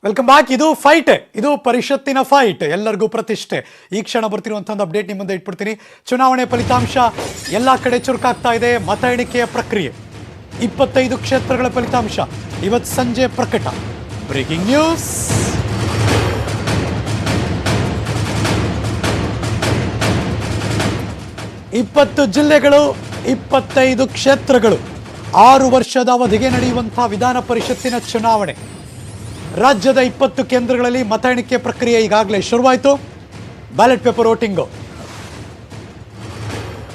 Welcome back. ಇದು fight, ಇದು ಪರಿಷತ್ತಿನ ಫೈಟ್, ಎಲ್ಲರಿಗೂ ಪ್ರತಿಷ್ಠೆ. ಈ ಕ್ಷಣ ಬರ್ತಿರುವಂತಹ ಒಂದು ಅಪ್ಡೇಟ್ ನಿಮ್ಮ ಮುಂದೆ ಇಟ್ಬಿಡ್ತೀನಿ. ಚುನಾವಣೆ ಫಲಿತಾಂಶ ಎಲ್ಲ ಕಡೆ ಚುರುಕಾಗ್ತಾ ಇದೆ. ಮತ ಎಣಿಕೆಯ ಪ್ರಕ್ರಿಯೆ 25 ಕ್ಷೇತ್ರಗಳ ಫಲಿತಾಂಶ ಇವತ್ತು ಸಂಜೆ ಪ್ರಕಟ. Breaking news. ಇಪ್ಪತ್ತು ಜಿಲ್ಲೆಗಳು, 25 ಕ್ಷೇತ್ರಗಳು, 6 ವರ್ಷದ ಅವಧಿಗೆ ನಡೆಯುವಂತಹ ವಿಧಾನ ಪರಿಷತ್ತಿನ ಚುನಾವಣೆ. ರಾಜ್ಯದ 20 ಕೇಂದ್ರಗಳಲ್ಲಿ ಮತ ಎಣಿಕೆ ಪ್ರಕ್ರಿಯೆ ಈಗಾಗಲೇ ಶುರುವಾಯಿತು. Ballot paper voting.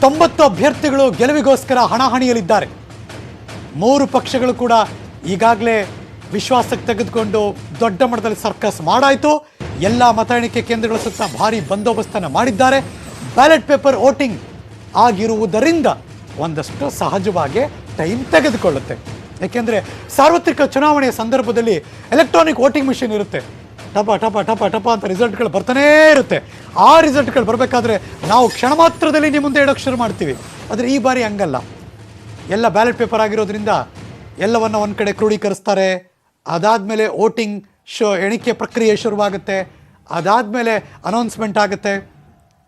90 ಅಭ್ಯರ್ಥಿಗಳು ಗೆಲುವಿಗೋಸ್ಕರ ಹಣಾಹಣಿಯಲಿದ್ದಾರೆ. 3 ಪಕ್ಷಗಳು ಕೂಡ ಈಗಾಗಲೇ ವಿಶ್ವಾಸಕ್ಕೆ ತೆಗೆದುಕೊಂಡು ದೊಡ್ಡ ಮಟ್ಟದಲ್ಲಿ ಸರ್ಕಸ್ ಮಾಡಾಯಿತು. ಎಲ್ಲ ಮತ ಎಣಿಕೆ ಕೇಂದ್ರಗಳ ಸುತ್ತ ಭಾರಿ ಬಂದೋಬಸ್ತನ್ನು ಮಾಡಿದ್ದಾರೆ. ಬ್ಯಾಲೆಟ್ ಪೇಪರ್ ವೋಟಿಂಗ್ ಆಗಿರುವುದರಿಂದ ಒಂದಷ್ಟು ಸಹಜವಾಗಿ ಟೈಮ್ ತೆಗೆದುಕೊಳ್ಳುತ್ತೆ. ಯಾಕೆಂದರೆ ಸಾರ್ವತ್ರಿಕ ಚುನಾವಣೆಯ ಸಂದರ್ಭದಲ್ಲಿ ಎಲೆಕ್ಟ್ರಾನಿಕ್ ವೋಟಿಂಗ್ ಮಿಷಿನ್ ಇರುತ್ತೆ. ಟಪ ಟಪ ಟಪ ಟಪ ಅಂತ ರಿಸಲ್ಟ್ಗಳು ಬರ್ತಾನೇ ಇರುತ್ತೆ. ಆ ರಿಸಲ್ಟ್ಗಳು ಬರಬೇಕಾದ್ರೆ ನಾವು ಕ್ಷಣ ಮಾತ್ರದಲ್ಲಿ ನಿಮ್ಮ ಮುಂದೆ ಇಡೋಕ್ಕೆ ಶುರು ಮಾಡ್ತೀವಿ. ಆದರೆ ಈ ಬಾರಿ ಹಂಗಲ್ಲ. ಎಲ್ಲ ಬ್ಯಾಲೆಟ್ ಪೇಪರ್ ಆಗಿರೋದ್ರಿಂದ ಎಲ್ಲವನ್ನು ಒಂದು ಕಡೆ ಕ್ರೋಢೀಕರಿಸ್ತಾರೆ. ಅದಾದಮೇಲೆ ವೋಟಿಂಗ್ ಎಣಿಕೆ ಪ್ರಕ್ರಿಯೆ ಶುರುವಾಗುತ್ತೆ. ಅದಾದಮೇಲೆ ಅನೌನ್ಸ್ಮೆಂಟ್ ಆಗುತ್ತೆ.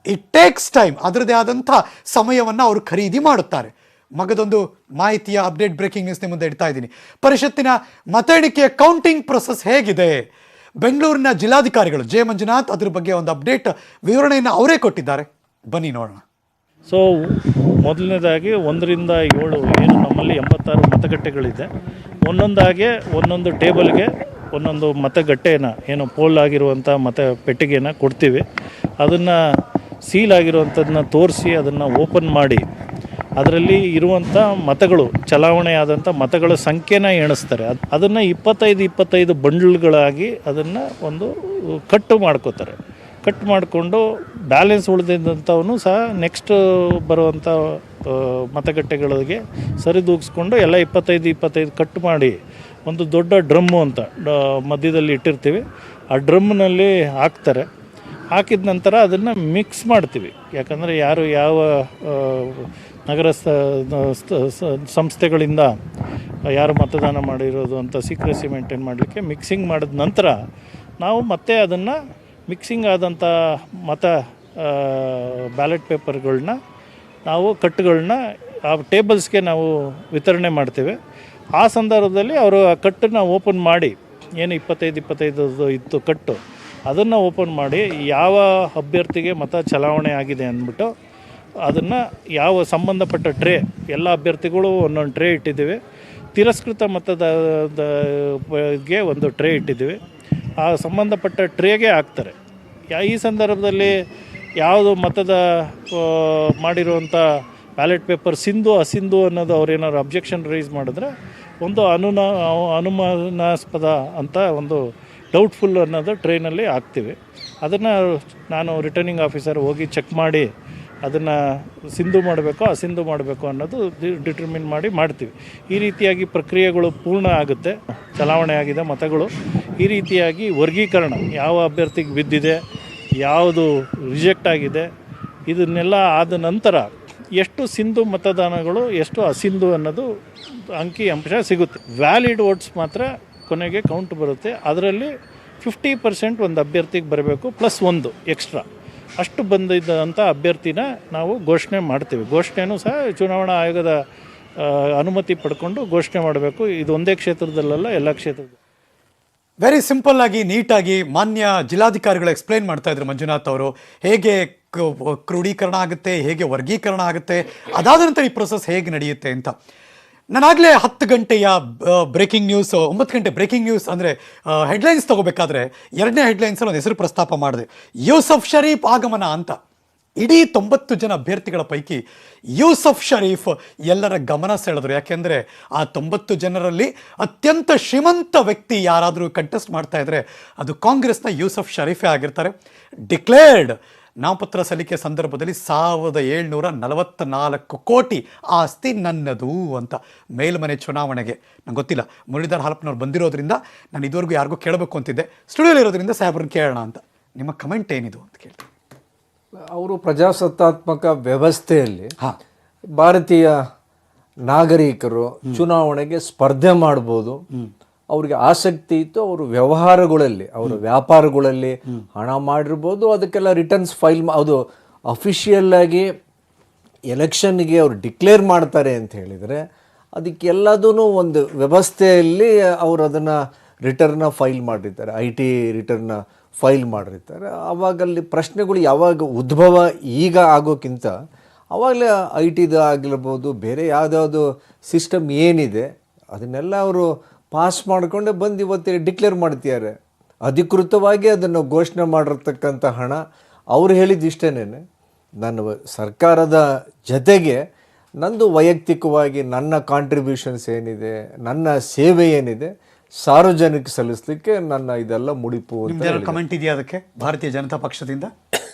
It takes time. ಅದರದ್ದೇ ಆದಂಥ ಸಮಯವನ್ನು ಅವರು ಖರೀದಿ ಮಾಡುತ್ತಾರೆ. ಮಗದೊಂದು ಮಾಹಿತಿಯ ಅಪ್ಡೇಟ್, ಬ್ರೇಕಿಂಗ್ ನ್ಯೂಸ್ ನಿಮ್ಮ ಮುಂದೆ ಇಡ್ತಾ ಇದ್ದೀನಿ. ಪರಿಷತ್ತಿನ ಮತ ಎಣಿಕೆಯ ಕೌಂಟಿಂಗ್ ಪ್ರೊಸೆಸ್ ಹೇಗಿದೆ? ಬೆಂಗಳೂರಿನ ಜಿಲ್ಲಾಧಿಕಾರಿಗಳು ಜೆ ಮಂಜುನಾಥ್ ಅದ್ರ ಬಗ್ಗೆ ಒಂದು ಅಪ್ಡೇಟ್ ವಿವರಣೆಯನ್ನು ಅವರೇ ಕೊಟ್ಟಿದ್ದಾರೆ. ಬನ್ನಿ ನೋಡೋಣ. ಸೊ ಮೊದಲನೇದಾಗಿ 1 ರಿಂದ 7 ಏನು ನಮ್ಮಲ್ಲಿ 86 ಮತಗಟ್ಟೆಗಳಿದೆ. ಒಂದೊಂದಾಗೆ ಒಂದೊಂದು ಟೇಬಲ್ಗೆ ಒಂದೊಂದು ಮತಗಟ್ಟೆನ ಏನು ಪೋಲ್ ಆಗಿರುವಂಥ ಮತ ಪೆಟ್ಟಿಗೆನ ಕೊಡ್ತೀವಿ. ಅದನ್ನು ಸೀಲ್ ಆಗಿರುವಂಥದ್ದನ್ನ ತೋರಿಸಿ ಅದನ್ನು ಓಪನ್ ಮಾಡಿ ಅದರಲ್ಲಿ ಇರುವಂಥ ಮತಗಳು, ಚಲಾವಣೆ ಆದಂಥ ಮತಗಳ ಸಂಖ್ಯೆನ ಎಣಿಸ್ತಾರೆ. ಅದನ್ನು 25 ಬಂಡಲ್ಗಳಾಗಿ ಅದನ್ನು ಒಂದು ಕಟ್ಟು ಮಾಡ್ಕೋತಾರೆ. ಕಟ್ ಮಾಡಿಕೊಂಡು ಬ್ಯಾಲೆನ್ಸ್ ಉಳಿದಂಥವನು ಸಹ ನೆಕ್ಸ್ಟ್ ಬರುವಂಥ ಮತಗಟ್ಟೆಗಳಿಗೆ ಸರಿದೂಗಿಸ್ಕೊಂಡು ಎಲ್ಲ 25 ಕಟ್ ಮಾಡಿ ಒಂದು ದೊಡ್ಡ ಡ್ರಮ್ಮು ಅಂತ ಮಧ್ಯದಲ್ಲಿ ಇಟ್ಟಿರ್ತೀವಿ. ಆ ಡ್ರಮ್ನಲ್ಲಿ ಹಾಕ್ತಾರೆ. ಹಾಕಿದ ನಂತರ ಅದನ್ನು ಮಿಕ್ಸ್ ಮಾಡ್ತೀವಿ. ಯಾಕಂದರೆ ಯಾರು ಯಾವ ನಗರ ಸಂಸ್ಥೆಗಳಿಂದ ಯಾರು ಮತದಾನ ಮಾಡಿರೋದು ಅಂತ ಸೀಕ್ರೆಸಿ ಮೇಂಟೈನ್ ಮಾಡಲಿಕ್ಕೆ ಮಿಕ್ಸಿಂಗ್ ಮಾಡಿದ ನಂತರ ನಾವು ಮತ್ತೆ ಅದನ್ನು ಮಿಕ್ಸಿಂಗ್ ಆದಂಥ ಬ್ಯಾಲೆಟ್ ಪೇಪರ್ಗಳನ್ನ ನಾವು ಕಟ್ಟುಗಳನ್ನ ಆ ಟೇಬಲ್ಸ್ಗೆ ನಾವು ವಿತರಣೆ ಮಾಡ್ತೇವೆ. ಆ ಸಂದರ್ಭದಲ್ಲಿ ಅವರು ಆ ಕಟ್ಟನ್ನು ಓಪನ್ ಮಾಡಿ, ಏನು 25 ಇತ್ತು ಕಟ್ಟು, ಅದನ್ನು ಓಪನ್ ಮಾಡಿ ಯಾವ ಅಭ್ಯರ್ಥಿಗೆ ಮತ ಚಲಾವಣೆ ಆಗಿದೆ ಅಂದ್ಬಿಟ್ಟು ಅದನ್ನು ಯಾವ ಸಂಬಂಧಪಟ್ಟ ಟ್ರೇ, ಎಲ್ಲ ಅಭ್ಯರ್ಥಿಗಳು ಒಂದೊಂದು ಟ್ರೇ ಇಟ್ಟಿದ್ದೀವಿ. ತಿರಸ್ಕೃತ ಮತದಾರರಿಗೆ ಒಂದು ಟ್ರೇ ಇಟ್ಟಿದ್ದೀವಿ. ಆ ಸಂಬಂಧಪಟ್ಟ ಟ್ರೇಗೆ ಹಾಕ್ತಾರೆ. ಈ ಸಂದರ್ಭದಲ್ಲಿ ಯಾವುದು ಮತದ ಮಾಡಿರುವಂಥ ಬ್ಯಾಲೆಟ್ ಪೇಪರ್ ಸಿಂಧು ಅಸಿಂಧು ಅನ್ನೋದು ಅವ್ರೇನಾದ್ರು ಅಬ್ಜೆಕ್ಷನ್ ರೈಸ್ ಮಾಡಿದ್ರೆ ಒಂದು ಅನುಮಾನಾಸ್ಪದ ಅಂತ ಒಂದು ಡೌಟ್ಫುಲ್ ಅನ್ನೋದು ಟ್ರೈನಲ್ಲಿ ಹಾಕ್ತೀವಿ. ಅದನ್ನು ನಾನು ರಿಟರ್ನಿಂಗ್ ಆಫೀಸರ್ ಹೋಗಿ ಚೆಕ್ ಮಾಡಿ ಅದನ್ನು ಸಿಂಧು ಮಾಡಬೇಕು ಅಸಿಂಧು ಮಾಡಬೇಕು ಅನ್ನೋದು ಡಿಟರ್ಮಿನ್ ಮಾಡ್ತೀವಿ. ಈ ರೀತಿಯಾಗಿ ಪ್ರಕ್ರಿಯೆಗಳು ಪೂರ್ಣ ಆಗುತ್ತೆ. ಚಲಾವಣೆ ಆಗಿದೆ ಮತಗಳು. ಈ ರೀತಿಯಾಗಿ ವರ್ಗೀಕರಣ, ಯಾವ ಅಭ್ಯರ್ಥಿಗೆ ಬಿದ್ದಿದೆ, ಯಾವುದು ರಿಜೆಕ್ಟ್ ಆಗಿದೆ, ಇದನ್ನೆಲ್ಲ ಆದ ನಂತರ ಎಷ್ಟು ಸಿಂಧು ಮತದಾನಗಳು ಎಷ್ಟು ಅಸಿಂಧು ಅನ್ನೋದು ಅಂಕಿ-ಅಂಶ ಸಿಗುತ್ತೆ. ವ್ಯಾಲಿಡ್ ವೋಟ್ಸ್ ಮಾತ್ರ ಕೊನೆಗೆ ಕೌಂಟ್ ಬರುತ್ತೆ. ಅದರಲ್ಲಿ 50% ಒಂದು ಅಭ್ಯರ್ಥಿಗೆ ಬರಬೇಕು, ಪ್ಲಸ್ 1 ಎಕ್ಸ್ಟ್ರಾ. ಅಷ್ಟು ಬಂದಿದ್ದಂಥ ಅಭ್ಯರ್ಥಿನ ನಾವು ಘೋಷಣೆ ಮಾಡ್ತೀವಿ. ಘೋಷಣೆನೂ ಸಹ ಚುನಾವಣಾ ಆಯೋಗದ ಅನುಮತಿ ಪಡ್ಕೊಂಡು ಘೋಷಣೆ ಮಾಡಬೇಕು. ಇದು ಒಂದೇ ಕ್ಷೇತ್ರದಲ್ಲ, ಎಲ್ಲ ಕ್ಷೇತ್ರದಲ್ಲಿ. ವೆರಿ ಸಿಂಪಲ್ ಆಗಿ, ನೀಟಾಗಿ ಮಾನ್ಯ ಜಿಲ್ಲಾಧಿಕಾರಿಗಳು ಎಕ್ಸ್ಪ್ಲೈನ್ ಮಾಡ್ತಾ ಇದ್ರು ಮಂಜುನಾಥ್ ಅವರು. ಹೇಗೆ ಕ್ರೋಢೀಕರಣ ಆಗುತ್ತೆ, ಹೇಗೆ ವರ್ಗೀಕರಣ ಆಗುತ್ತೆ, ಅದಾದ ನಂತರ ಈ ಪ್ರೊಸೆಸ್ ಹೇಗೆ ನಡೆಯುತ್ತೆ ಅಂತ. ನಾನಾಗಲೇ 10 ಗಂಟೆಯ ಬ್ರೇಕಿಂಗ್ ನ್ಯೂಸ್, 9 ಗಂಟೆ ಬ್ರೇಕಿಂಗ್ ನ್ಯೂಸ್ ಅಂದರೆ ಹೆಡ್ಲೈನ್ಸ್ ತೊಗೋಬೇಕಾದ್ರೆ 2ನೇ ಹೆಡ್ಲೈನ್ಸಲ್ಲಿ ಒಂದು ಹೆಸರು ಪ್ರಸ್ತಾಪ ಮಾಡಿದೆ, ಯೂಸಫ್ ಶರೀಫ್ ಆಗಮನ ಅಂತ. ಇಡೀ 90 ಜನ ಅಭ್ಯರ್ಥಿಗಳ ಪೈಕಿ ಯೂಸಫ್ ಶರೀಫ್ ಎಲ್ಲರ ಗಮನ ಸೆಳೆದರು. ಯಾಕೆಂದರೆ ಆ 90 ಜನರಲ್ಲಿ ಅತ್ಯಂತ ಶ್ರೀಮಂತ ವ್ಯಕ್ತಿ ಯಾರಾದರೂ ಕಂಟೆಸ್ಟ್ ಮಾಡ್ತಾ ಇದ್ದರೆ ಅದು ಕಾಂಗ್ರೆಸ್ನ ಯೂಸಫ್ ಶರೀಫೇ ಆಗಿರ್ತಾರೆ. ಡಿಕ್ಲೇರ್ಡ್ ನಾಮಪತ್ರ ಸಲ್ಲಿಕೆ ಸಂದರ್ಭದಲ್ಲಿ 1744 ಕೋಟಿ ಆಸ್ತಿ ನನ್ನದು ಅಂತ. ಮೇಲ್ಮನೆ ಚುನಾವಣೆಗೆ ನಂಗೆ ಗೊತ್ತಿಲ್ಲ, ಮುರಳೀಧರ್ ಹಾಲಪ್ಪನವ್ರು ಬಂದಿರೋದ್ರಿಂದ ನಾನು ಇದುವರೆಗೂ ಯಾರಿಗೂ ಕೇಳಬೇಕು ಅಂತಿದ್ದೆ. ಸ್ಟುಡಿಯೋಲಿ ಇರೋದ್ರಿಂದ ಸಾಹೇಬ್ರನ್ನ ಕೇಳೋಣ ಅಂತ. ನಿಮ್ಮ ಕಮೆಂಟ್ ಏನಿದು ಅಂತ ಕೇಳ್ತೀನಿ. ಅವರು ಪ್ರಜಾಸತ್ತಾತ್ಮಕ ವ್ಯವಸ್ಥೆಯಲ್ಲಿ ಭಾರತೀಯ ನಾಗರಿಕರು ಚುನಾವಣೆಗೆ ಸ್ಪರ್ಧೆ ಮಾಡ್ಬೋದು, ಅವ್ರಿಗೆ ಆಸಕ್ತಿ ಇತ್ತು, ಅವರು ವ್ಯವಹಾರಗಳಲ್ಲಿ, ಅವರ ವ್ಯಾಪಾರಗಳಲ್ಲಿ ಹಣ ಮಾಡಿರ್ಬೋದು. ಅದಕ್ಕೆಲ್ಲ ರಿಟರ್ನ್ಸ್ ಫೈಲ್ ಅದು ಅಫಿಷಿಯಲ್ ಆಗಿ ಎಲೆಕ್ಷನ್ಗೆ ಅವ್ರು ಡಿಕ್ಲೇರ್ ಮಾಡ್ತಾರೆ ಅಂತ ಹೇಳಿದರೆ ಅದಕ್ಕೆಲ್ಲದೂ ಒಂದು ವ್ಯವಸ್ಥೆಯಲ್ಲಿ ಅವರು ಅದನ್ನು ರಿಟರ್ನ ಫೈಲ್ ಮಾಡಿರ್ತಾರೆ, IT ರಿಟರ್ನ ಫೈಲ್ ಮಾಡಿರ್ತಾರೆ. ಆವಾಗಲ್ಲಿ ಪ್ರಶ್ನೆಗಳು ಯಾವಾಗ ಉದ್ಭವ ಈಗ ಆಗೋಕ್ಕಿಂತ ಆವಾಗಲೇ IT ಆಗಿರ್ಬೋದು, ಬೇರೆ ಯಾವುದಾವುದು ಸಿಸ್ಟಮ್ ಏನಿದೆ ಅದನ್ನೆಲ್ಲ ಅವರು ಪಾಸ್ ಮಾಡಿಕೊಂಡೆ ಬಂದು ಇವತ್ತು ಡಿಕ್ಲೇರ್ ಮಾಡ್ತಿದ್ದಾರೆ. ಅಧಿಕೃತವಾಗಿ ಅದನ್ನು ಘೋಷಣೆ ಮಾಡಿರ್ತಕ್ಕಂಥ ಹಣ ಅವ್ರು ಹೇಳಿದ್ದು ಇಷ್ಟೇನೆ, ನಾನು ಸರ್ಕಾರದ ಜೊತೆಗೆ ನಂದು ವೈಯಕ್ತಿಕವಾಗಿ ನನ್ನ ಕಾಂಟ್ರಿಬ್ಯೂಷನ್ಸ್ ಏನಿದೆ, ನನ್ನ ಸೇವೆ ಏನಿದೆ ಸಾರ್ವಜನಿಕ ಸಲ್ಲಿಸಲಿಕ್ಕೆ ನನ್ನ ಇದೆಲ್ಲ ಮುಡಿಪು ಅಂತ. ಕಮೆಂಟ್ ಇದೆಯಾ ಅದಕ್ಕೆ ಭಾರತೀಯ ಜನತಾ ಪಕ್ಷದಿಂದ?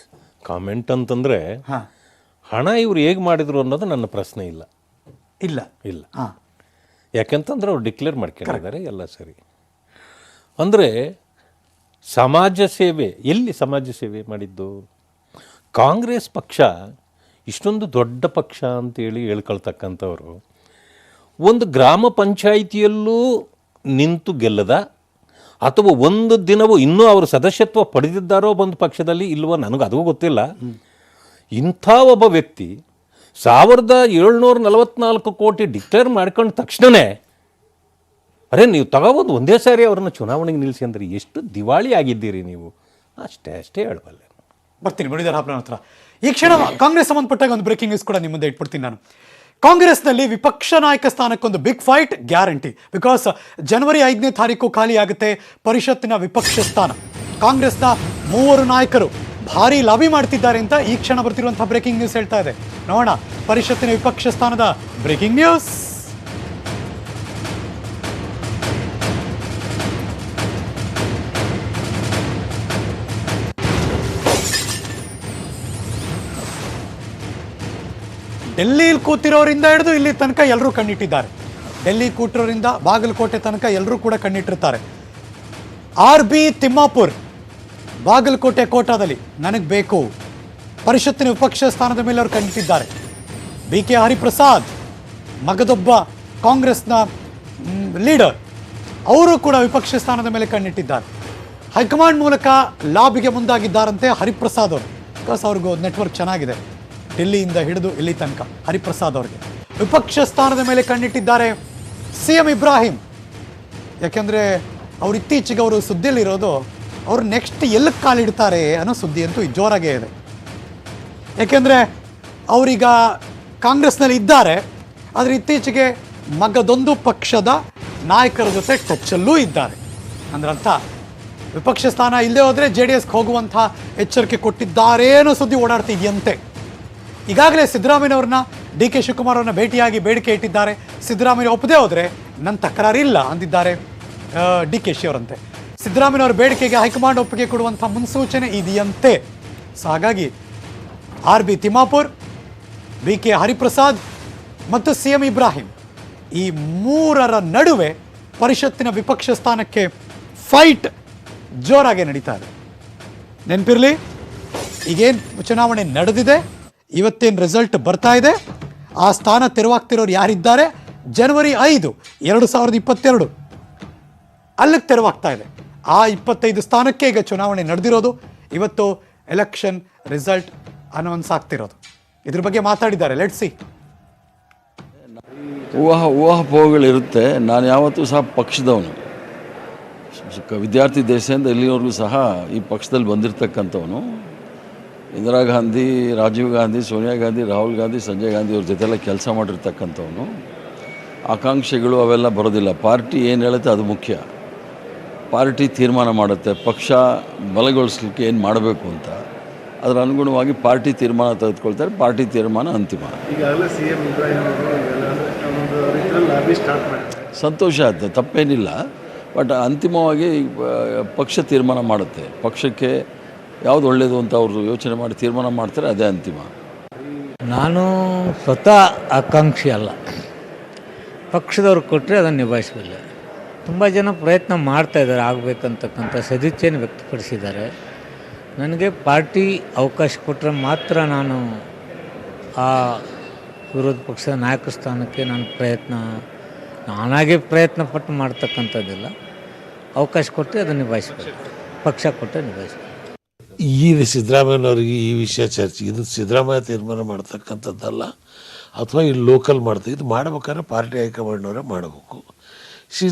ಕಾಮೆಂಟ್ ಅಂತಂದರೆ ಹಣ ಇವ್ರು ಹೇಗೆ ಮಾಡಿದ್ರು ಅನ್ನೋದು ನನ್ನ ಪ್ರಶ್ನೆ ಇಲ್ಲ. ಇಲ್ಲ ಇಲ್ಲ ಯಾಕೆಂತಂದ್ರೆ ಅವ್ರು ಡಿಕ್ಲೇರ್ ಮಾಡ್ಕೊಂಡಿದ್ದಾರೆ, ಎಲ್ಲ ಸರಿ. ಅಂದರೆ ಸಮಾಜ ಸೇವೆ, ಎಲ್ಲಿ ಸಮಾಜ ಸೇವೆ ಮಾಡಿದ್ದು? ಕಾಂಗ್ರೆಸ್ ಪಕ್ಷ ಇಷ್ಟೊಂದು ದೊಡ್ಡ ಪಕ್ಷ ಅಂತೇಳಿ ಹೇಳ್ಕೊಳ್ತಕ್ಕಂಥವ್ರು ಒಂದು ಗ್ರಾಮ ಪಂಚಾಯಿತಿಯಲ್ಲೂ ನಿಂತು ಗೆಲ್ಲದ, ಅಥವಾ ಒಂದು ದಿನವೂ ಇನ್ನೂ ಅವರು ಸದಸ್ಯತ್ವ ಪಡೆದಿದ್ದಾರೋ ಒಂದು ಪಕ್ಷದಲ್ಲಿ ಇಲ್ವೋ ನನಗೆ ಅದು ಗೊತ್ತಿಲ್ಲ. ಇಂಥ ಒಬ್ಬ ವ್ಯಕ್ತಿ 1744 ಕೋಟಿ ಡಿಕ್ಲೇರ್ ಮಾಡ್ಕೊಂಡ ತಕ್ಷಣವೇ ಅರೆ ನೀವು ತಗೋಬೋದು ಒಂದೇ ಸಾರಿ ಅವ್ರನ್ನ ಚುನಾವಣೆಗೆ ನಿಲ್ಲಿಸಿ ಅಂದರೆ ಎಷ್ಟು ದಿವಾಳಿ ಆಗಿದ್ದೀರಿ ನೀವು, ಅಷ್ಟೇ ಹೇಳಬಲ್ಲೆ. ಬರ್ತೀನಿ ಮುನಿಧರ್ ಹಾಪ್ಲನ್ ಹತ್ರ. ಈ ಕ್ಷಣ ಕಾಂಗ್ರೆಸ್ ಸಂಬಂಧಪಟ್ಟಾಗ ಒಂದು ಬ್ರೇಕಿಂಗ್ ನ್ಯೂಸ್ ಕೂಡ ನಿಮ್ಮ ಮುಂದೆ ಇಟ್ಬಿಡ್ತೀನಿ ನಾನು. ಕಾಂಗ್ರೆಸ್ನಲ್ಲಿ ವಿಪಕ್ಷ ನಾಯಕ ಸ್ಥಾನಕ್ಕೊಂದು ಬಿಗ್ ಫೈಟ್ ಗ್ಯಾರಂಟಿ. ಬಿಕಾಸ್ ಜನವರಿ 5ನೇ ತಾರೀಕು ಖಾಲಿ ಆಗುತ್ತೆ ಪರಿಷತ್ತಿನ ವಿಪಕ್ಷ ಸ್ಥಾನ. ಕಾಂಗ್ರೆಸ್ನ 3 ನಾಯಕರು ಭಾರಿ ಲಾಬಿ ಮಾಡ್ತಿದ್ದಾರೆ ಅಂತ ಈ ಕ್ಷಣ ಬರ್ತಿರುವಂತಹ ಬ್ರೇಕಿಂಗ್ ನ್ಯೂಸ್ ಹೇಳ್ತಾ ಇದೆ. ನೋಡೋಣ ಪರಿಷತ್ತಿನ ವಿಪಕ್ಷ ಸ್ಥಾನದ ಬ್ರೇಕಿಂಗ್ ನ್ಯೂಸ್. ಡೆಲ್ಲಿಯಲ್ಲಿ ಕೂತಿರೋರಿಂದ ಹಿಡಿದು ಇಲ್ಲಿ ತನಕ ಎಲ್ಲರೂ ಕಣ್ಣಿಟ್ಟಿದ್ದಾರೆ. ಡೆಲ್ಲಿ ಕೂತಿರೋರಿಂದ ಬಾಗಲಕೋಟೆ ತನಕ ಎಲ್ಲರೂ ಕೂಡ ಕಣ್ಣಿಟ್ಟಿರ್ತಾರೆ. RB ತಿಮ್ಮಾಪುರ್ ಬಾಗಲಕೋಟೆ ಕೋಟಾದಲ್ಲಿ ನನಗೆ ಬೇಕು ಪರಿಷತ್ತಿನ ವಿಪಕ್ಷ ಸ್ಥಾನದ ಮೇಲೆ ಅವರು ಕಣ್ಣಿಟ್ಟಿದ್ದಾರೆ. BK ಹರಿಪ್ರಸಾದ್ ಮಗದೊಬ್ಬ ಕಾಂಗ್ರೆಸ್ನ ಲೀಡರ್, ಅವರು ಕೂಡ ವಿಪಕ್ಷ ಸ್ಥಾನದ ಮೇಲೆ ಕಣ್ಣಿಟ್ಟಿದ್ದಾರೆ. ಹೈಕಮಾಂಡ್ ಮೂಲಕ ಲಾಬಿಗೆ ಮುಂದಾಗಿದ್ದಾರಂತೆ ಹರಿಪ್ರಸಾದ್ ಅವರು. ಬಿಕಾಸ್ ಅವ್ರಿಗೂ ನೆಟ್ವರ್ಕ್ ಚೆನ್ನಾಗಿದೆ, ಡೆಲ್ಲಿಯಿಂದ ಹಿಡಿದು ಇಲ್ಲಿ ತನಕ ಹರಿಪ್ರಸಾದ್ ಅವರಿಗೆ ವಿಪಕ್ಷ ಸ್ಥಾನದ ಮೇಲೆ ಕಣ್ಣಿಟ್ಟಿದ್ದಾರೆ CM ಇಬ್ರಾಹಿಂ. ಯಾಕೆಂದರೆ ಅವ್ರು ಇತ್ತೀಚೆಗೆ ಅವರು ಸುದ್ದಿಯಲ್ಲಿರೋದು ಅವರು ನೆಕ್ಸ್ಟ್ ಎಲ್ಲಿಗೆ ಕಾಲಿಡ್ತಾರೆ ಅನ್ನೋ ಸುದ್ದಿ ಅಂತೂ ಜೋರಾಗೇ ಇದೆ. ಯಾಕೆಂದರೆ ಅವರೀಗ ಕಾಂಗ್ರೆಸ್ನಲ್ಲಿ ಇದ್ದಾರೆ, ಆದರೆ ಇತ್ತೀಚೆಗೆ ಮಗದೊಂದು ಪಕ್ಷದ ನಾಯಕರ ಜೊತೆ ಟಚ್ಚಲ್ಲೂ ಇದ್ದಾರೆ. ಅಂದ್ರೆ ಅರ್ಥ ವಿಪಕ್ಷ ಸ್ಥಾನ ಇಲ್ಲದೆ ಹೋದರೆ JDSಗೆ ಹೋಗುವಂಥ ಎಚ್ಚರಿಕೆ ಕೊಟ್ಟಿದ್ದಾರೆ ಅನ್ನೋ ಸುದ್ದಿ ಓಡಾಡ್ತಿದೆಯಂತೆ. ಈಗಾಗಲೇ ಸಿದ್ದರಾಮಯ್ಯವ್ರನ್ನ DK ಶಿವಕುಮಾರ್ ಅವ್ರನ್ನ ಭೇಟಿಯಾಗಿ ಬೇಡಿಕೆ ಇಟ್ಟಿದ್ದಾರೆ. ಸಿದ್ದರಾಮಯ್ಯ ಒಪ್ಪದೇ ಹೋದರೆ ನನ್ನ ತಕರಾರಿಲ್ಲ ಅಂದಿದ್ದಾರೆ DKಶಿ ಅವರಂತೆ. ಸಿದ್ದರಾಮಯ್ಯವ್ರ ಬೇಡಿಕೆಗೆ ಹೈಕಮಾಂಡ್ ಒಪ್ಪಿಗೆ ಕೊಡುವಂಥ ಮುನ್ಸೂಚನೆ ಇದೆಯಂತೆ. ಸೊ ಹಾಗಾಗಿ RB ತಿಮ್ಮಾಪುರ್, BK ಹರಿಪ್ರಸಾದ್ ಮತ್ತು CM ಇಬ್ರಾಹಿಂ ಈ 3ರ ನಡುವೆ ಪರಿಷತ್ತಿನ ವಿಪಕ್ಷ ಸ್ಥಾನಕ್ಕೆ ಫೈಟ್ ಜೋರಾಗಿ ನಡೀತಾ ಇದೆ. ನೆನಪಿರಲಿ, ಈಗೇನು ಚುನಾವಣೆ ನಡೆದಿದೆ, ಇವತ್ತೇನು ರಿಸಲ್ಟ್ ಬರ್ತಾ ಇದೆ, ಆ ಸ್ಥಾನ ತೆರವಾಗ್ತಿರೋರು ಯಾರಿದ್ದಾರೆ, ಜನವರಿ 5, 2022 ಅಲ್ಲಿಗೆ ತೆರವಾಗ್ತಾ ಇದೆ. ಆ 25 ಸ್ಥಾನಕ್ಕೆ ಈಗ ಚುನಾವಣೆ ನಡೆದಿರೋದು. ಇವತ್ತು ಎಲೆಕ್ಷನ್ ರಿಸಲ್ಟ್ ಅನೌನ್ಸ್ ಆಗ್ತಿರೋದು. ಇದ್ರ ಬಗ್ಗೆ ಮಾತಾಡಿದ್ದಾರೆ, ಲೆಟ್ಸ್ ಸಿ. ಊಹಾಪೋಹಗಳಿರುತ್ತೆ. ನಾನು ಯಾವತ್ತೂ ಸಹ ಪಕ್ಷದವನು, ವಿದ್ಯಾರ್ಥಿ ದೇಶದಿಂದ ಇಲ್ಲಿವರೆಗೂ ಸಹ ಈ ಪಕ್ಷದಲ್ಲಿ ಬಂದಿರತಕ್ಕಂಥವನು. ಇಂದಿರಾ ಗಾಂಧಿ, ರಾಜೀವ್ ಗಾಂಧಿ, ಸೋನಿಯಾ ಗಾಂಧಿ, ರಾಹುಲ್ ಗಾಂಧಿ, ಸಂಜಯ್ ಗಾಂಧಿ ಅವ್ರ ಜೊತೆಲ್ಲ ಕೆಲಸ ಮಾಡಿರ್ತಕ್ಕಂಥವನು. ಆಕಾಂಕ್ಷೆಗಳು ಅವೆಲ್ಲ ಬರೋದಿಲ್ಲ. ಪಾರ್ಟಿ ಏನು ಹೇಳುತ್ತೆ ಅದು ಮುಖ್ಯ. ಪಾರ್ಟಿ ತೀರ್ಮಾನ ಮಾಡುತ್ತೆ ಪಕ್ಷ ಬಲಗೊಳಿಸ್ಲಿಕ್ಕೆ ಏನು ಮಾಡಬೇಕು ಅಂತ. ಅದರ ಅನುಗುಣವಾಗಿ ಪಾರ್ಟಿ ತೀರ್ಮಾನ ತೆಗೆದುಕೊಳ್ತಾರೆ. ಪಾರ್ಟಿ ತೀರ್ಮಾನ ಅಂತಿಮ. ಸಂತೋಷ ಆಗುತ್ತೆ, ತಪ್ಪೇನಿಲ್ಲ. ಬಟ್ ಅಂತಿಮವಾಗಿ ಪಕ್ಷ ತೀರ್ಮಾನ ಮಾಡುತ್ತೆ. ಪಕ್ಷಕ್ಕೆ ಯಾವುದು ಒಳ್ಳೆಯದು ಅಂತ ಅವರು ಯೋಚನೆ ಮಾಡಿ ತೀರ್ಮಾನ ಮಾಡ್ತಾರೆ, ಅದೇ ಅಂತಿಮ. ನಾನು ಸ್ವತಃ ಆಕಾಂಕ್ಷಿ ಅಲ್ಲ, ಪಕ್ಷದವ್ರು ಕೊಟ್ಟರೆ ಅದನ್ನು ನಿಭಾಯಿಸಬಲ್ಲೆ. ತುಂಬ ಜನ ಪ್ರಯತ್ನ ಮಾಡ್ತಾಯಿದ್ದಾರೆ, ಆಗಬೇಕಂತಕ್ಕಂಥ ಸದಿಚ್ಛೆಯನ್ನು ವ್ಯಕ್ತಪಡಿಸಿದ್ದಾರೆ. ನನಗೆ ಪಾರ್ಟಿ ಅವಕಾಶ ಕೊಟ್ಟರೆ ಮಾತ್ರ ನಾನು ಆ ವಿರೋಧ ಪಕ್ಷದ ನಾಯಕ ಸ್ಥಾನಕ್ಕೆ ನಾನಾಗೇ ಪ್ರಯತ್ನ ಪಟ್ಟು ಮಾಡ್ತಕ್ಕಂಥದ್ದಿಲ್ಲ. ಅವಕಾಶ ಕೊಟ್ಟರೆ ಅದನ್ನು ನಿಭಾಯಿಸ್ಬೇಕು, ಪಕ್ಷ ಕೊಟ್ಟರೆ ನಿಭಾಯಿಸ್ಬೇಕು. ಈ ಸಿದ್ದರಾಮಯ್ಯನವ್ರಿಗೆ ಈ ವಿಷಯ ಚರ್ಚೆ, ಇದು ಸಿದ್ದರಾಮಯ್ಯ ತೀರ್ಮಾನ ಮಾಡ್ತಕ್ಕಂಥದ್ದಲ್ಲ, ಅಥವಾ ಇಲ್ಲಿ ಲೋಕಲ್ ಮಾಡ್ತೀವಿ. ಇದು ಮಾಡ್ಬೇಕಾದ್ರೆ ಪಾರ್ಟಿ ಹೈಕಮಾಂಡ್ನವರೇ ಮಾಡಬೇಕು.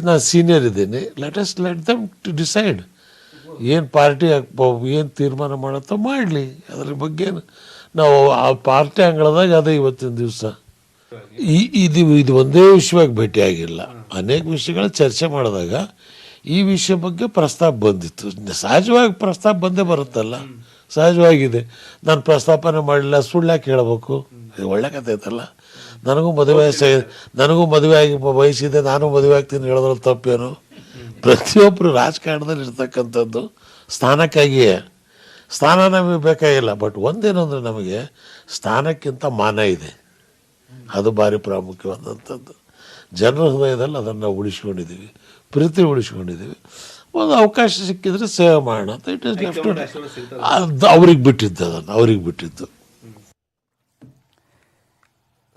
ನಾನು ಸೀನಿಯರ್ ಇದ್ದೀನಿ, ಲೆಟ್ ದಮ್ ಟು ಡಿಸೈಡ್. ಏನು ಪಾರ್ಟಿ ಏನು ತೀರ್ಮಾನ ಮಾಡುತ್ತೋ ಮಾಡಲಿ, ಅದ್ರ ಬಗ್ಗೆ ನಾವು ಆ ಪಾರ್ಟಿ ಅಂಗಳದಾಗ ಅದೇ ಇವತ್ತಿನ ದಿವಸ. ಇದು ಒಂದೇ ವಿಷಯವಾಗಿ ಭೇಟಿಯಾಗಿಲ್ಲ, ಅನೇಕ ವಿಷಯಗಳ ಚರ್ಚೆ ಮಾಡಿದಾಗ ಈ ವಿಷಯ ಬಗ್ಗೆ ಪ್ರಸ್ತಾಪ ಬಂದಿತ್ತು. ಸಹಜವಾಗಿ ಪ್ರಸ್ತಾಪ ಬಂದೇ ಬರುತ್ತಲ್ಲ, ಸಹಜವಾಗಿದೆ. ನಾನು ಪ್ರಸ್ತಾಪನೆ ಮಾಡಲಿಲ್ಲ, ಸುಳ್ಳ್ಯಾಕೆ ಹೇಳಬೇಕು? ಇದು ಒಳ್ಳೆ ಕಥೆ ಐತಲ್ಲ. ನನಗೂ ಮದುವೆ ಆಗಿ ವಯಸ್ಸಿದೆ, ನಾನು ಮದುವೆ ಆಗ್ತೀನಿ ಹೇಳೋದ್ರಲ್ಲಿ ತಪ್ಪೇನು? ಪ್ರತಿಯೊಬ್ಬರು ರಾಜಕಾರಣದಲ್ಲಿ ಇರ್ತಕ್ಕಂಥದ್ದು ಸ್ಥಾನಕ್ಕಾಗಿಯೇ. ಸ್ಥಾನ ನಮಗೆ ಬೇಕಾಗಿಲ್ಲ, ಬಟ್ ಒಂದೇನು ಅಂದರೆ ನಮಗೆ ಸ್ಥಾನಕ್ಕಿಂತ ಮಾನ ಇದೆ, ಅದು ಭಾರಿ ಪ್ರಾಮುಖ್ಯವಾದಂಥದ್ದು. ಜನರ ಹೃದಯದಲ್ಲಿ ಅದನ್ನು ನಾವು ಉಳಿಸ್ಕೊಂಡಿದ್ದೀವಿ, ಪ್ರೀತಿ ಉಳಿಸ್ಕೊಂಡಿದ್ದೀವಿ. ಒಂದು ಅವಕಾಶ ಸಿಕ್ಕಿದ್ರೆ ಸೇವೆ ಮಾಡೋಣ ಅಂತ ಇಟ್ ಇಸ್ ಲೆಫ್ಟ್. ಅದು ಅವ್ರಿಗೆ ಬಿಟ್ಟಿದ್ದು, ಅದನ್ನು ಅವ್ರಿಗೆ ಬಿಟ್ಟಿದ್ದು.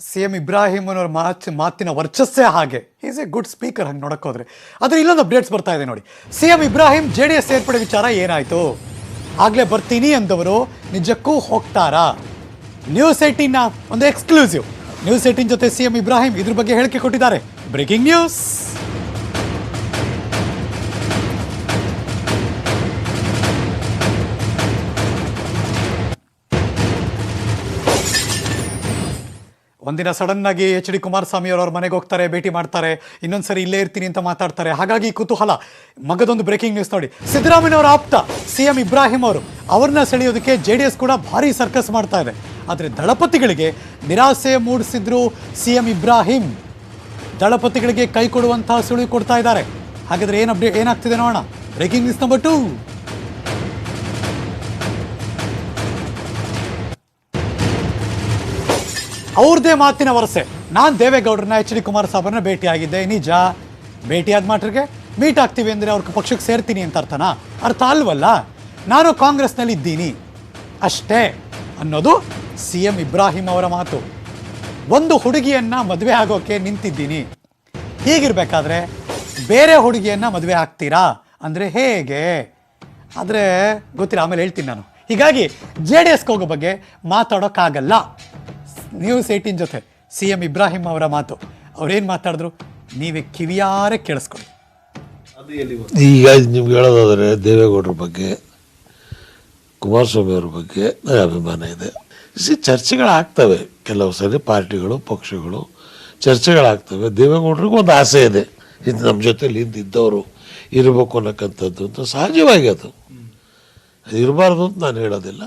CM ಇಬ್ರಾಹಿಂ ಅವರ ಮಾತಿನ ವರ್ಚಸ್ಸೇ ಹಾಗೆ. ಈಸ್ ಎ ಗುಡ್ ಸ್ಪೀಕರ್ ಹಂಗೆ ನೋಡಕ್ಕೆ ಹೋದ್ರೆ. ಆದರೆ ಇಲ್ಲೊಂದು ಅಪ್ಡೇಟ್ಸ್ ಬರ್ತಾ ಇದೆ ನೋಡಿ. CM ಇಬ್ರಾಹಿಂ JDS ಸೇರ್ಪಡೆ ವಿಚಾರ ಏನಾಯಿತು? ಆಗಲೇ ಬರ್ತೀನಿ ಅಂದವರು ನಿಜಕ್ಕೂ ಹೋಗ್ತಾರಾ? ನ್ಯೂಸ್ 18ನ ಒಂದು ಎಕ್ಸ್ಕ್ಲೂಸಿವ್. ನ್ಯೂಸ್ 18 ಜೊತೆ CM ಇಬ್ರಾಹಿಂ ಇದ್ರ ಬಗ್ಗೆ ಹೇಳಿಕೆ ಕೊಟ್ಟಿದ್ದಾರೆ. Breaking news. ಒಂದಿನ ಸಡನ್ ಆಗಿ HD ಕುಮಾರಸ್ವಾಮಿ ಅವರವ್ರ ಮನೆಗೆ ಹೋಗ್ತಾರೆ, ಭೇಟಿ ಮಾಡ್ತಾರೆ, ಇನ್ನೊಂದು ಸರಿ ಇಲ್ಲೇ ಇರ್ತೀನಿ ಅಂತ ಮಾತಾಡ್ತಾರೆ. ಹಾಗಾಗಿ ಕುತೂಹಲ. ಮಗದೊಂದು ಬ್ರೇಕಿಂಗ್ ನ್ಯೂಸ್ ನೋಡಿ. ಸಿದ್ದರಾಮಯ್ಯನವರ ಆಪ್ತ CM ಇಬ್ರಾಹಿಂ ಅವರು ಅವ್ರನ್ನ ಸೆಳೆಯೋದಕ್ಕೆ JDS ಕೂಡ ಭಾರಿ ಸರ್ಕಸ್ ಮಾಡ್ತಾ ಇದೆ. ಆದರೆ ದಳಪತಿಗಳಿಗೆ ನಿರಾಸೆ ಮೂಡಿಸಿದ್ರು CM ಇಬ್ರಾಹಿಂ. ದಳಪತಿಗಳಿಗೆ ಕೈ ಕೊಡುವಂತಹ ಸುಳಿವು ಕೊಡ್ತಾ ಇದ್ದಾರೆ. ಹಾಗಾದ್ರೆ ಏನಾಗ್ತಿದೆ ನೋಡೋಣ. Breaking news number 2. ಅವ್ರದ್ದೇ ಮಾತಿನ ವರಸೆ. ನಾನು ದೇವೇಗೌಡರನ್ನ HD ಕುಮಾರಸ್ವಾಮಿಯವ್ರನ್ನ ಭೇಟಿಯಾಗಿದ್ದೆ, ನಿಜ. ಭೇಟಿಯಾದ ಮಾಟ್ರಿಗೆ ಮೀಟ್ ಆಗ್ತೀವಿ ಅಂದರೆ ಅವ್ರ ಪಕ್ಷಕ್ಕೆ ಸೇರ್ತೀನಿ ಅಂತ ಅರ್ಥನಾ? ಅರ್ಥ ಅಲ್ವಲ್ಲ. ನಾನು ಕಾಂಗ್ರೆಸ್ನಲ್ಲಿ ಇದ್ದೀನಿ ಅಷ್ಟೇ ಅನ್ನೋದು CM ಇಬ್ರಾಹಿಂ ಅವರ ಮಾತು. ಒಂದು ಹುಡುಗಿಯನ್ನು ಮದುವೆ ಆಗೋಕ್ಕೆ ನಿಂತಿದ್ದೀನಿ. ಹೀಗಿರ್ಬೇಕಾದ್ರೆ ಬೇರೆ ಹುಡುಗಿಯನ್ನು ಮದುವೆ ಆಗ್ತೀರಾ ಅಂದರೆ ಹೇಗೆ? ಆದರೆ ಗೊತ್ತಿಲ್ಲ, ಆಮೇಲೆ ಹೇಳ್ತೀನಿ ನಾನು. ಹೀಗಾಗಿ JDSಗೆ ಹೋಗೋ ಬಗ್ಗೆ ಮಾತಾಡೋಕ್ಕಾಗಲ್ಲ. ನ್ಯೂಸ್ 18 ಜೊತೆ CM ಇಬ್ರಾಹಿಂ ಅವರ ಮಾತು. ಅವ್ರೇನು ಮಾತಾಡಿದ್ರು ನೀವೇ ಕಿವಿಯಾರೆ ಕೇಳಿಸ್ಕೊಳ್ಳಿ. ಈಗ ನಿಮ್ಗೆ ಹೇಳೋದಾದರೆ ದೇವೇಗೌಡರ ಬಗ್ಗೆ, ಕುಮಾರಸ್ವಾಮಿ ಅವ್ರ ಬಗ್ಗೆ ನನಗೆ ಅಭಿಮಾನ ಇದೆ. ಚರ್ಚೆಗಳಾಗ್ತವೆ, ಕೆಲವು ಸರಿ ಪಾರ್ಟಿಗಳು ಪಕ್ಷಗಳು ಚರ್ಚೆಗಳಾಗ್ತವೆ. ದೇವೇಗೌಡರಿಗೂ ಒಂದು ಆಸೆ ಇದೆ, ಇದು ನಮ್ಮ ಜೊತೆಲಿ ಹಿಂದಿದ್ದವರು ಇರಬೇಕು ಅನ್ನೋಕ್ಕಂಥದ್ದು ಅಂತ. ಸಹಜವಾಗಿ ಅದು ಇರಬಾರ್ದು ಅಂತ ನಾನು ಹೇಳೋದಿಲ್ಲ.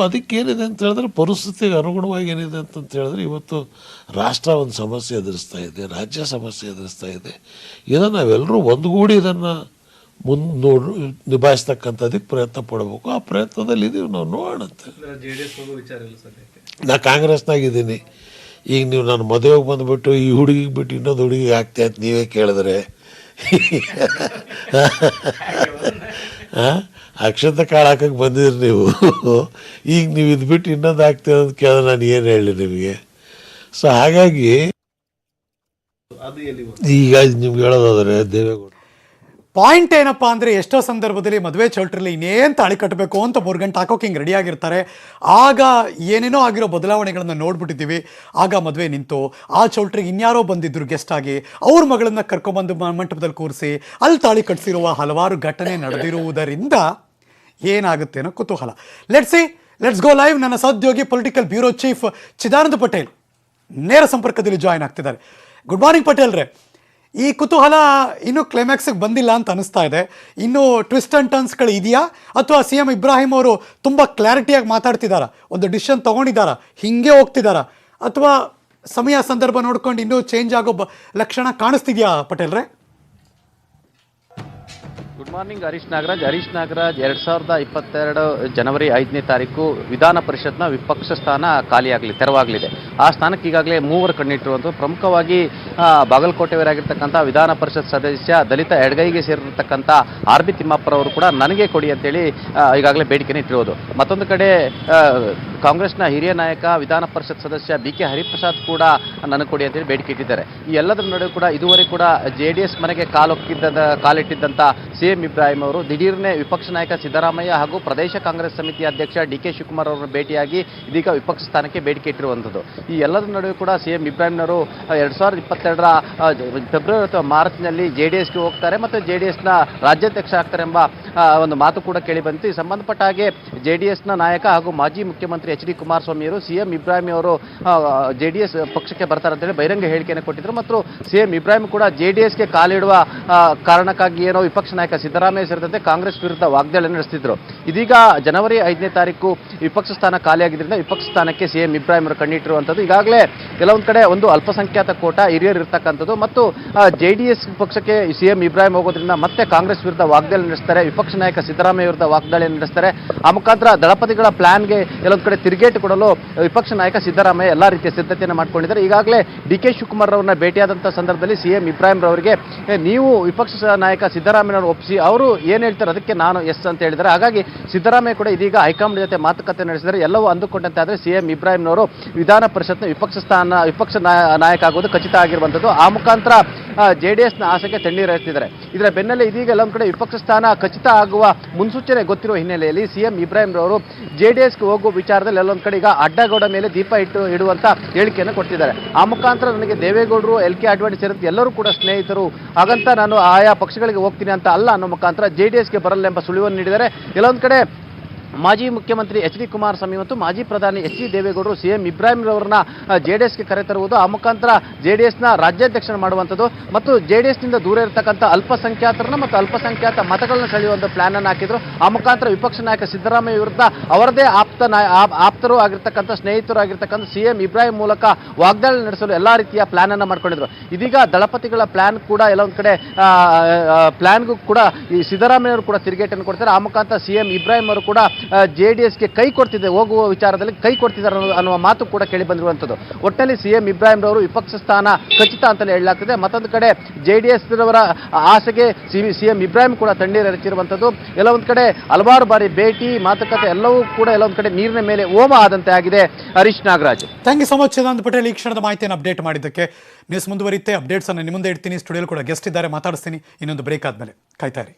ಅದಕ್ಕೇನಿದೆ ಅಂತ ಹೇಳಿದ್ರೆ ಪರಿಸ್ಥಿತಿಗೆ ಅನುಗುಣವಾಗಿ ಏನಿದೆ ಅಂತ ಹೇಳಿದ್ರೆ ಇವತ್ತು ರಾಷ್ಟ್ರ ಒಂದು ಸಮಸ್ಯೆ ಎದುರಿಸ್ತಾ ಇದೆ, ರಾಜ್ಯ ಸಮಸ್ಯೆ ಎದುರಿಸ್ತಾ ಇದೆ. ಇದನ್ನು ನಾವೆಲ್ಲರೂ ಒಂದುಗೂಡಿ ಇದನ್ನು ನಿಭಾಯಿಸ್ತಕ್ಕಂಥದ್ದಕ್ಕೆ ಪ್ರಯತ್ನ ಪಡಬೇಕು. ಆ ಪ್ರಯತ್ನದಲ್ಲಿ ಇದೀವಿ ನಾವು, ನೋಡೋಣಂತೆ. ನಾ ಕಾಂಗ್ರೆಸ್ನಾಗಿದ್ದೀನಿ. ಈಗ ನೀವು ನಾನು ಮದುವೆಗೆ ಬಂದುಬಿಟ್ಟು ಈ ಹುಡುಗಿಗೆ ಬಿಟ್ಟು ಇನ್ನೊಂದು ಹುಡುಗಿಗೆ ಆಗ್ತಾ ಅಂತ ನೀವೇ ಕೇಳಿದ್ರೆ ಅಕ್ಷತೆ ಕಾಳು ಹಾಕಕ್ಕೆ ಬಂದಿದ್ರಿ ನೀವು. ಈಗ ನೀವು ಇದು ಬಿಟ್ಟು ಇನ್ನೊಂದು ಆಗ್ತೀವಿ ಅಂತ ಕೇಳಿದ್ರೆ ನಾನು ಏನು ಹೇಳಿ ನಿಮಗೆ? ಸೊ ಹಾಗಾಗಿ ಈಗ ನಿಮ್ಗೆ ಹೇಳೋದಾದರೆ ದೇವೇಗೌಡ ಪಾಯಿಂಟ್ ಏನಪ್ಪ ಅಂದರೆ, ಎಷ್ಟೋ ಸಂದರ್ಭದಲ್ಲಿ ಮದುವೆ ಚೌಲ್ಟ್ರಲ್ಲಿ ಇನ್ನೇನು ತಾಳಿ ಕಟ್ಟಬೇಕು ಅಂತ 3 ಗಂಟೆ ಹಾಕೋಕೆ ಹಿಂಗೆ ರೆಡಿಯಾಗಿರ್ತಾರೆ. ಆಗ ಏನೇನೋ ಆಗಿರೋ ಬದಲಾವಣೆಗಳನ್ನು ನೋಡ್ಬಿಟ್ಟಿದ್ದೀವಿ. ಆಗ ಮದುವೆ ನಿಂತು ಆ ಚೌಲ್ಟ್ರಿಗೆ ಇನ್ಯಾರೋ ಬಂದಿದ್ದರು ಗೆಸ್ಟ್ ಆಗಿ, ಅವ್ರ ಮಗಳನ್ನ ಕರ್ಕೊಂಬಂದು ಮಂಟಪದಲ್ಲಿ ಕೂರಿಸಿ ಅಲ್ಲಿ ತಾಳಿ ಕಟ್ಟಿಸಿರುವ ಹಲವಾರು ಘಟನೆ ನಡೆದಿರುವುದರಿಂದ ಏನಾಗುತ್ತೆ ಅನ್ನೋ ಕುತೂಹಲ. Let's go live. ನನ್ನ ಸಹೋದ್ಯೋಗಿ political bureau chief Chidananda Patel ನೇರ ಸಂಪರ್ಕದಲ್ಲಿ ಜಾಯ್ನ್ ಆಗ್ತಿದ್ದಾರೆ. ಗುಡ್ ಮಾರ್ನಿಂಗ್ ಪಟೇಲ್ರೆ. ಈ ಕುತೂಹಲ ಇನ್ನೂ ಕ್ಲೈಮ್ಯಾಕ್ಸಿಗೆ ಬಂದಿಲ್ಲ ಅಂತ ಅನಿಸ್ತಾ ಇದೆ. ಇನ್ನೂ ಟ್ವಿಸ್ಟ್ ಆ್ಯಂಡ್ ಟರ್ನ್ಸ್ಗಳು ಇದೆಯಾ, ಅಥವಾ CM ಇಬ್ರಾಹಿಂ ಅವರು ತುಂಬ ಕ್ಲಾರಿಟಿಯಾಗಿ ಮಾತಾಡ್ತಿದ್ದಾರಾ, ಒಂದು ಡಿಸಿಷನ್ ತೊಗೊಂಡಿದ್ದಾರಾ, ಹಿಂಗೆ ಹೋಗ್ತಿದ್ದಾರಾ, ಅಥವಾ ಸಮಯ ಸಂದರ್ಭ ನೋಡ್ಕೊಂಡು ಇನ್ನೂ ಚೇಂಜ್ ಆಗೋ ಲಕ್ಷಣ ಕಾಣಿಸ್ತಿದ್ಯಾ ಪಟೇಲ್ರೆ? Good morning Harish Nagaraj. 2022 ಜನವರಿ 5ನೇ ತಾರೀಕು ವಿಧಾನ ಪರಿಷತ್ನ ವಿಪಕ್ಷ ಸ್ಥಾನ ತೆರವಾಗಲಿದೆ. ಆ ಸ್ಥಾನಕ್ಕೆ ಈಗಾಗಲೇ ಮೂವರು ಕಣ್ಣಿಟ್ಟಿರುವಂಥ ಪ್ರಮುಖವಾಗಿ ಬಾಗಲಕೋಟೆಯವರಾಗಿರ್ತಕ್ಕಂಥ ವಿಧಾನ ಪರಿಷತ್ ಸದಸ್ಯ ದಲಿತ ಎಡಗೈಗೆ ಸೇರಿರ್ತಕ್ಕಂಥ ಆರ್ ಬಿ ತಿಮ್ಮಾಪ್ಪರವರು ಕೂಡ ನನಗೆ ಕೊಡಿ ಅಂತೇಳಿ ಈಗಾಗಲೇ ಬೇಡಿಕೆನ ಇಟ್ಟಿರೋದು. ಮತ್ತೊಂದು ಕಡೆ ಕಾಂಗ್ರೆಸ್ನ ಹಿರಿಯ ನಾಯಕ ವಿಧಾನ ಪರಿಷತ್ ಸದಸ್ಯ BK ಹರಿಪ್ರಸಾದ್ ಕೂಡ ನನಗೆ ಕೊಡಿ ಅಂತೇಳಿ ಬೇಡಿಕೆ ಇಟ್ಟಿದ್ದಾರೆ. ಈ ಎಲ್ಲದರ ನಡುವೆ ಕೂಡ ಇದುವರೆಗೆ ಕೂಡ JDS ಮನೆಗೆ ಕಾಲಿಟ್ಟಿದ್ದಂಥ CM ಇಬ್ರಾಹಿಂ ಅವರು ದಿಢೀರ್ನೆ ವಿಪಕ್ಷ ನಾಯಕ ಸಿದ್ದರಾಮಯ್ಯ ಹಾಗೂ ಪ್ರದೇಶ ಕಾಂಗ್ರೆಸ್ ಸಮಿತಿ ಅಧ್ಯಕ್ಷ DK ಶಿವಕುಮಾರ್ ಅವರನ್ನು ಭೇಟಿಯಾಗಿ ಇದೀಗ ವಿಪಕ್ಷ ಸ್ಥಾನಕ್ಕೆ ಬೇಡಿಕೆ ಇಟ್ಟಿರುವಂಥದ್ದು. ಈ ಎಲ್ಲದರ ನಡುವೆ ಕೂಡ CM ಇಬ್ರಾಹಿಂನವರು 2022 ಫೆಬ್ರವರಿ ಅಥವಾ ಮಾರ್ಚ್ನಲ್ಲಿ JDSಗೆ ಹೋಗ್ತಾರೆ ಮತ್ತು JDSನ ರಾಜ್ಯಾಧ್ಯಕ್ಷ ಆಗ್ತಾರೆ ಎಂಬ ಒಂದು ಮಾತು ಕೂಡ ಕೇಳಿಬಂತು. ಈ ಸಂಬಂಧಪಟ್ಟ ಹಾಗೆ JDSನ ನಾಯಕ ಹಾಗೂ ಮಾಜಿ ಮುಖ್ಯಮಂತ್ರಿ HD ಕುಮಾರಸ್ವಾಮಿ ಅವರು CM ಇಬ್ರಾಹಿಂ ಅವರು JDS ಪಕ್ಷಕ್ಕೆ ಬರ್ತಾರೆ ಅಂತೇಳಿ ಬಹಿರಂಗ ಹೇಳಿಕೆಯನ್ನು ಕೊಟ್ಟಿದ್ದರು ಮತ್ತು CM ಇಬ್ರಾಹಿಂ ಕೂಡ JDSಗೆ ಕಾಲಿಡುವ ಕಾರಣಕ್ಕಾಗಿ ಏನೋ ವಿಪಕ್ಷ ನಾಯಕ ಸಿದ್ದರಾಮಯ್ಯ ಸೇರಿದಂತೆ ಕಾಂಗ್ರೆಸ್ ವಿರುದ್ಧ ವಾಗ್ದಾಳಿ ನಡೆಸುತ್ತಿದ್ದರು. ಇದೀಗ ಜನವರಿ 5ನೇ ತಾರೀಕು ವಿಪಕ್ಷ ಸ್ಥಾನ ಖಾಲಿಯಾಗಿದ್ದರಿಂದ ವಿಪಕ್ಷ ಸ್ಥಾನಕ್ಕೆ CM ಇಬ್ರಾಹಿಂ ಅವರು ಕಣ್ಣಿಟ್ಟಿರುವಂಥದ್ದು. ಈಗಾಗಲೇ ಕೆಲವೊಂದು ಕಡೆ ಒಂದು ಅಲ್ಪಸಂಖ್ಯಾತ ಕೋಟ ಹಿರಿಯರು ಇರ್ತಕ್ಕಂಥದ್ದು ಮತ್ತು JDS ಪಕ್ಷಕ್ಕೆ CM ಇಬ್ರಾಹಿಂ ಹೋಗೋದ್ರಿಂದ ಮತ್ತೆ ಕಾಂಗ್ರೆಸ್ ವಿರುದ್ಧ ವಾಗ್ದಾಳಿ ನಡೆಸ್ತಾರೆ, ವಿಪಕ್ಷ ನಾಯಕ ಸಿದ್ದರಾಮಯ್ಯ ವಿರುದ್ಧ ವಾಗ್ದಾಳಿ ನಡೆಸ್ತಾರೆ. ಆ ಮುಖಾಂತರ ದಳಪತಿಗಳ ಪ್ಲಾನ್ಗೆ ಕೆಲವೊಂದು ಕಡೆ ತಿರುಗೇಟು ಕೊಡಲು ವಿಪಕ್ಷ ನಾಯಕ ಸಿದ್ದರಾಮಯ್ಯ ಎಲ್ಲ ರೀತಿಯ ಸಿದ್ಧತೆಯನ್ನು ಮಾಡ್ಕೊಂಡಿದ್ದಾರೆ. ಈಗಾಗಲೇ DK ಶಿವಕುಮಾರ್ ಅವರನ್ನ ಭೇಟಿಯಾದಂಥ ಸಂದರ್ಭದಲ್ಲಿ CM ಇಬ್ರಾಹಿಂ ಅವರಿಗೆ ನೀವು ವಿಪಕ್ಷ ನಾಯಕ ಸಿದ್ದರಾಮಯ್ಯನವರು ಒಪ್ಪಿಸಿ ಅವರು ಏನು ಹೇಳ್ತಾರೆ ಅದಕ್ಕೆ ನಾನು ಎಸ್ ಅಂತ ಹೇಳಿದ್ದಾರೆ. ಹಾಗಾಗಿ ಸಿದ್ದರಾಮಯ್ಯ ಕೂಡ ಇದೀಗ ಹೈಕಮಾಂಡ್ ಜೊತೆ ಮಾತುಕತೆ ನಡೆಸಿದರೆ ಎಲ್ಲವೂ ಅಂದುಕೊಂಡಂತೆ ಆದರೆ CM ಇಬ್ರಾಹಿಂನವರು ವಿಧಾನ ಪರಿಷತ್ನ ವಿಪಕ್ಷ ನಾಯಕ ಆಗೋದು ಖಚಿತ ಆಗಿರುವಂಥದ್ದು. ಆ ಮುಖಾಂತರ JDSನ ಆಸೆಗೆ ತಣ್ಣೀರು ಹರಿಸಿದ್ದಾರೆ. ಇದರ ಬೆನ್ನಲ್ಲೇ ಇದೀಗ ಎಲ್ಲೊಂದು ಕಡೆ ವಿಪಕ್ಷ ಸ್ಥಾನ ಖಚಿತ ಆಗುವ ಮುನ್ಸೂಚನೆ ಗೊತ್ತಿರುವ ಹಿನ್ನೆಲೆಯಲ್ಲಿ CM ಇಬ್ರಾಹಿಂ ಅವರು JDSಗೆ ಹೋಗುವ ವಿಚಾರದಲ್ಲಿ ಎಲ್ಲೊಂದು ಕಡೆ ಈಗ ಅಡ್ಡಗೌಡ ಮೇಲೆ ದೀಪ ಇಡುವಂತ ಹೇಳಿಕೆಯನ್ನು ಕೊಡ್ತಿದ್ದಾರೆ. ಆ ಮುಖಾಂತರ ನನಗೆ ದೇವೇಗೌಡರು LK ಅಡ್ವಾಣಿ ಸೇರಿದಂತೆ ಎಲ್ಲರೂ ಕೂಡ ಸ್ನೇಹಿತರು, ಹಾಗಂತ ನಾನು ಆಯಾ ಪಕ್ಷಗಳಿಗೆ ಹೋಗ್ತೀನಿ ಅಂತ ಅಲ್ಲ ಅನ್ನೋ ಮುಖಾಂತರ JDSಗೆ ಬರಲ್ಲ ಎಂಬ ಸುಳಿವನ್ನು ನೀಡಿದ್ದಾರೆ. ಎಲ್ಲೊಂದು ಕಡೆ ಮಾಜಿ ಮುಖ್ಯಮಂತ್ರಿ HD ಕುಮಾರಸ್ವಾಮಿ ಮತ್ತು ಮಾಜಿ ಪ್ರಧಾನಿ HD ದೇವೇಗೌಡರು CM ಇಬ್ರಾಹಿಂ ಅವರನ್ನ JDSಗೆ ಕರೆತರುವುದು, ಆ ಮುಖಾಂತರ JDSನ ರಾಜ್ಯಾಧ್ಯಕ್ಷನ ಮಾಡುವಂಥದ್ದು ಮತ್ತು JDSನಿಂದ ದೂರ ಇರತಕ್ಕಂಥ ಅಲ್ಪಸಂಖ್ಯಾತರನ್ನ ಮತ್ತು ಅಲ್ಪಸಂಖ್ಯಾತ ಮತಗಳನ್ನ ಸೆಳೆಯುವಂಥ ಪ್ಲಾನ್ ಅನ್ನು ಹಾಕಿದ್ರು. ಆ ಮುಖಾಂತರ ವಿಪಕ್ಷ ನಾಯಕ ಸಿದ್ದರಾಮಯ್ಯ ವಿರುದ್ಧ ಅವರದೇ ಆಪ್ತರು ಆಗಿರ್ತಕ್ಕಂಥ ಸ್ನೇಹಿತರು ಆಗಿರ್ತಕ್ಕಂಥ CM ಇಬ್ರಾಹಿಂ ಮೂಲಕ ವಾಗ್ದಾಳಿ ನಡೆಸಲು ಎಲ್ಲಾ ರೀತಿಯ ಪ್ಲಾನ್ ಅನ್ನು ಮಾಡ್ಕೊಂಡಿದ್ರು. ಇದೀಗ ದಳಪತಿಗಳ ಪ್ಲಾನ್ ಕೂಡ ಎಲ್ಲೊಂದು ಕಡೆ ಪ್ಲಾನ್ಗೂ ಕೂಡ ಈ ಸಿದ್ದರಾಮಯ್ಯ ಅವರು ಕೂಡ ತಿರುಗೇಟನ್ನು ಕೊಡ್ತಾರೆ. ಆ ಮುಖಾಂತರ CM ಇಬ್ರಾಹಿಂ ಅವರು ಕೂಡ JDSಗೆ ಕೈ ಕೊಡ್ತಿದೆ, ಹೋಗುವ ವಿಚಾರದಲ್ಲಿ ಕೈ ಕೊಡ್ತಿದ್ದಾರೆ ಅನ್ನುವ ಮಾತು ಕೂಡ ಕೇಳಿ ಬಂದಿರುವಂಥದ್ದು. ಒಟ್ಟಿನಲ್ಲಿ CM ಇಬ್ರಾಹಿಂ ಅವರು ವಿಪಕ್ಷ ಸ್ಥಾನ ಖಚಿತ ಅಂತಲೇ ಹೇಳಲಾಗ್ತಿದೆ. ಮತ್ತೊಂದು ಕಡೆ JDS ರವರ ಆಸೆಗೆ CM ಇಬ್ರಾಹಿಂ ಕೂಡ ತಣ್ಣೀರು ಎರಚಿರುವಂಥದ್ದು. ಎಲ್ಲೊಂದು ಕಡೆ ಹಲವಾರು ಬಾರಿ ಭೇಟಿ ಮಾತುಕತೆ ಎಲ್ಲವೂ ಕೂಡ ಎಲ್ಲೊಂದು ಕಡೆ ನೀರಿನ ಮೇಲೆ ಹೋಮ ಆದಂತೆ ಆಗಿದೆ. Harish Nagaraj, thank you so much Chidananda Patel ಈ ಕ್ಷಣದ ಮಾಹಿತಿಯನ್ನು ಅಪ್ಡೇಟ್ ಮಾಡಿದ್ದಕ್ಕೆ. ನ್ಯೂಸ್ ಮುಂದುವರಿಯುತ್ತೆ, ಅಪ್ಡೇಟ್ಸ್ ಅನ್ನು ನಿಮ್ಮ ಮುಂದೆ ಇಡ್ತೀನಿ. ಸ್ಟುಡಿಯೋ ಕೂಡ ಗೆಸ್ಟ್ ಇದ್ದಾರೆ, ಮಾತಾಡಿಸ್ತೀನಿ ಇನ್ನೊಂದು ಬ್ರೇಕ್ ಆದಮೇಲೆ. ಕಾಯ್ತಾ ಇರಿ.